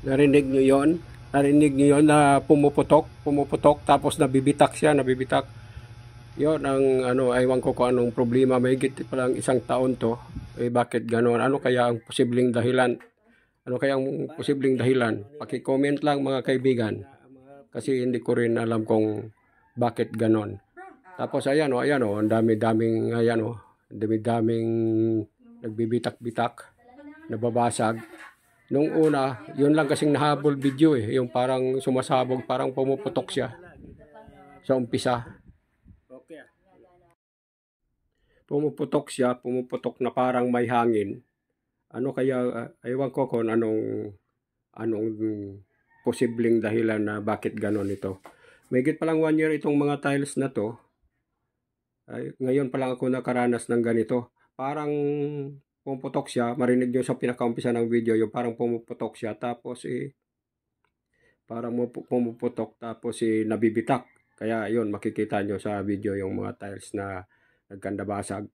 Narinig nyo yon? Narinig nyo yon na pumuputok, tapos nabibitak siya, nabibitak. Yon ang aywan ko kung anong problema, may higit pa lang 1 taon to. Bakit gano'n? Ano kaya ang posibleng dahilan? Ano kaya ang posibleng dahilan? Paki-comment lang mga kaibigan. Kasi hindi ko rin alam kung bakit gano'n. Tapos ayan ang dami-daming dami-daming nagbibitak-bitak, nababasag. Nung una, yun lang kasing nahabol video yung parang sumasabog, parang pumuputok siya sa umpisa. Pumuputok na parang may hangin. Ano kaya, ewan ko kung anong posibleng dahilan na bakit ganon ito. Mahigit pa lang 1 year itong mga tiles na to. Ngayon pa lang ako nakaranas ng ganito. Parang pumuputok siya, marinig nyo sa pinakaumpisa ng video, yung parang pumuputok siya, tapos parang pumuputok, tapos nabibitak. Kaya yun, makikita nyo sa video yung mga tiles na nagkandabasag.